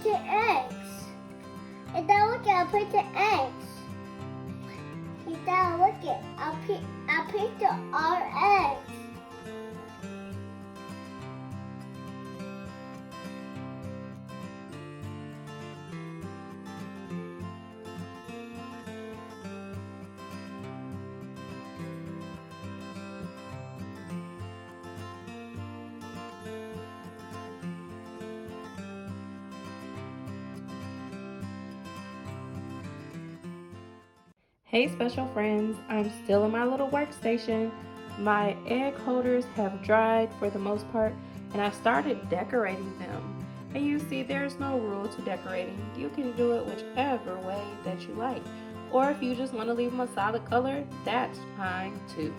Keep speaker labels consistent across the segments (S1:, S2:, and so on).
S1: put the eggs. And now look at, I put the eggs. And now look at, I put the our eggs.
S2: Hey special friends, I'm still in my little workstation. My egg holders have dried for the most part and I started decorating them. And you see there's no rule to decorating. You can do it whichever way that you like. Or if you just want to leave them a solid color, that's fine too.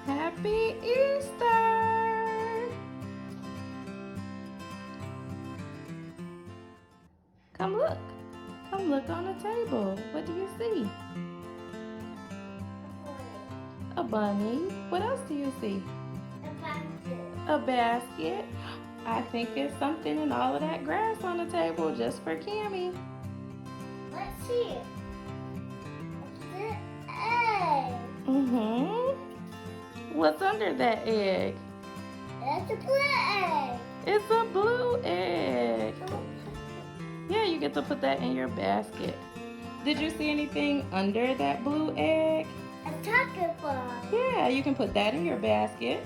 S2: Happy Easter! Come look. Come look on the table. What do you see? A bunny. What else do you see?
S1: A basket.
S2: A basket. I think it's something in all of that grass on the table just for Cammie.
S1: Let's see. It's the egg.
S2: What's under that egg?
S1: It's a blue egg.
S2: It's a blue egg. Yeah, you get to put that in your basket. Did you see anything under that blue egg?
S1: A taco bar.
S2: Yeah, you can put that in your basket.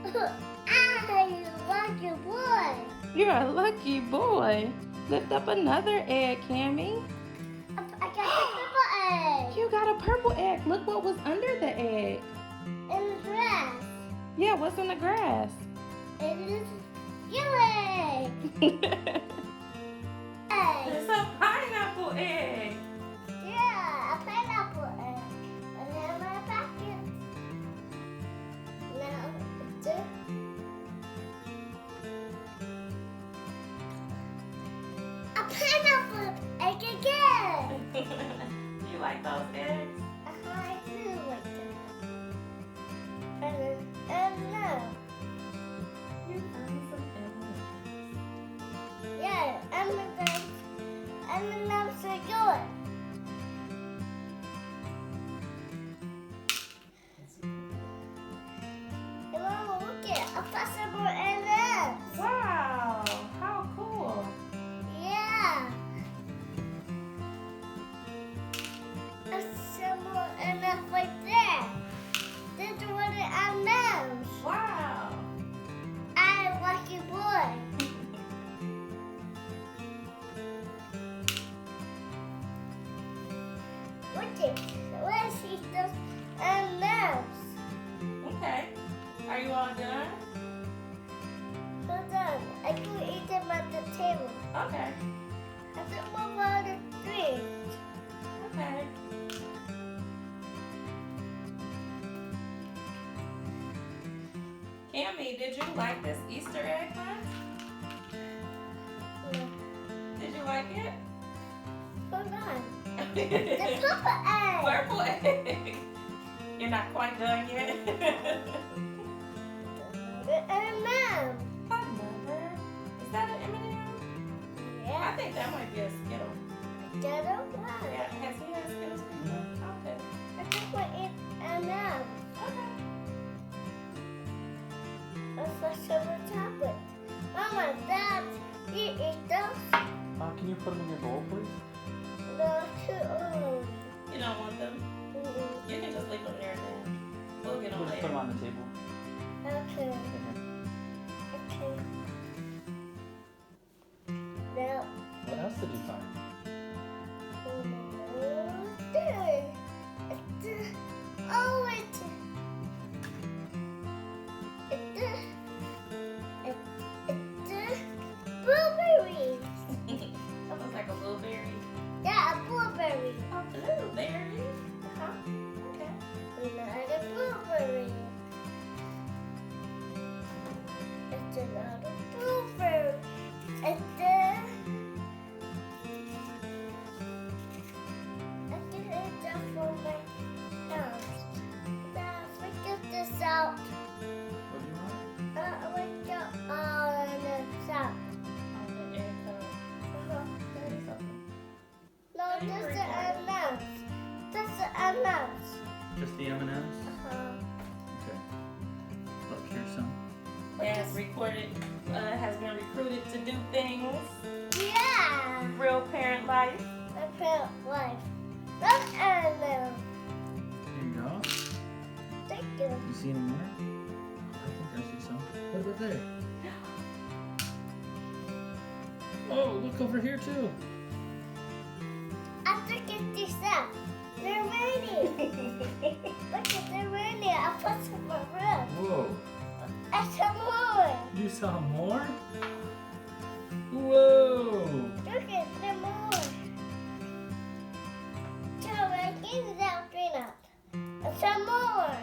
S1: I'm a lucky boy.
S2: You're a lucky boy. Lift up another egg, Cammie.
S1: I got a purple egg.
S2: You got a purple egg. Look what was under the egg.
S1: In the grass.
S2: Yeah, what's in the grass?
S1: It is your egg. Egg.
S2: It's a pineapple egg.
S1: Yeah, a pineapple egg. And then my basket. Now it's a pineapple egg again.
S2: You like those eggs?
S1: I do like them. And now.
S2: You find some eggs.
S1: Yeah, M&M's are good. Hey, Mama, look it. I found some more M&M's.
S2: Wow, how cool.
S1: Yeah. I some more M&M's right there. This is one of M&M's.
S2: Wow.
S1: I'm a lucky boy. Look it. Let's eat those M&M's.
S2: Okay. Are you all done?
S1: Hold on. I can eat them at the table.
S2: Okay.
S1: I took one out of the three.
S2: Okay. Cammie, did you like this Easter egg hunt? Did you like it?
S1: Hold on. The purple egg.
S2: Purple egg. You're not quite done yet?
S1: The M&M.
S2: Another. Is that an M&M? I
S1: Yeah.
S2: think that might be a Skittle.
S1: Get them? Wow.
S2: Yeah, has he had Skittles before? Okay.
S1: I think we eat M&M.
S2: Okay.
S1: Let's put some chocolate. Mama, Dad, you eat those?
S3: Can you put them in your bowl, please?
S1: No, too early.
S2: You don't want them? You can just leave them there then. We'll get them
S3: We'll just
S2: later.
S3: put them on the table.
S1: Okay. Okay. Now,
S3: What else did you find?
S1: there. Oh, it's blueberries.
S2: That looks like a blueberry.
S1: Yeah, a blueberry.
S2: A blueberry?
S1: Uh-huh.
S2: Okay.
S1: Another blueberry.
S2: has has been recruited to do things.
S1: Yeah.
S2: Real parent life.
S1: My parent life. Love animal.
S3: Here you go.
S1: Thank you.
S3: You see any more? I think I see some. What about there? Oh, look over here too.
S1: I took it this up. They're ready. Look at they're ready. I put some in my room.
S3: Whoa.
S1: And some more.
S3: You saw more? Whoa.
S1: Look at some more. So I give that green up. And some more.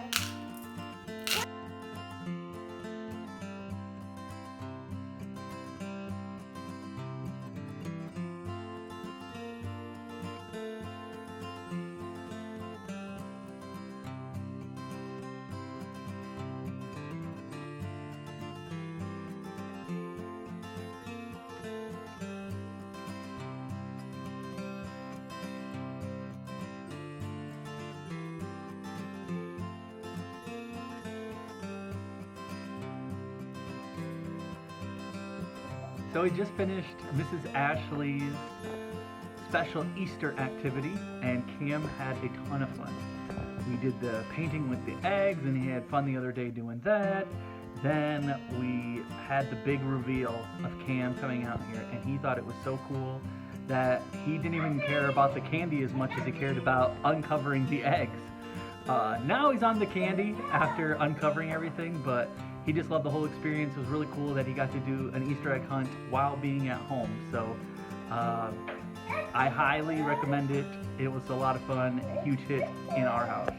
S4: So we just finished Mrs. Ashley's special Easter activity, and Cam had a ton of fun. We did the painting with the eggs, and he had fun the other day doing that. Then we had the big reveal of Cam coming out here, and he thought it was so cool that he didn't even care about the candy as much as he cared about uncovering the eggs. Now he's on the candy after uncovering everything, but he just loved the whole experience. It was really cool that he got to do an Easter egg hunt while being at home. So I highly recommend it. It was a lot of fun, a huge hit in our house.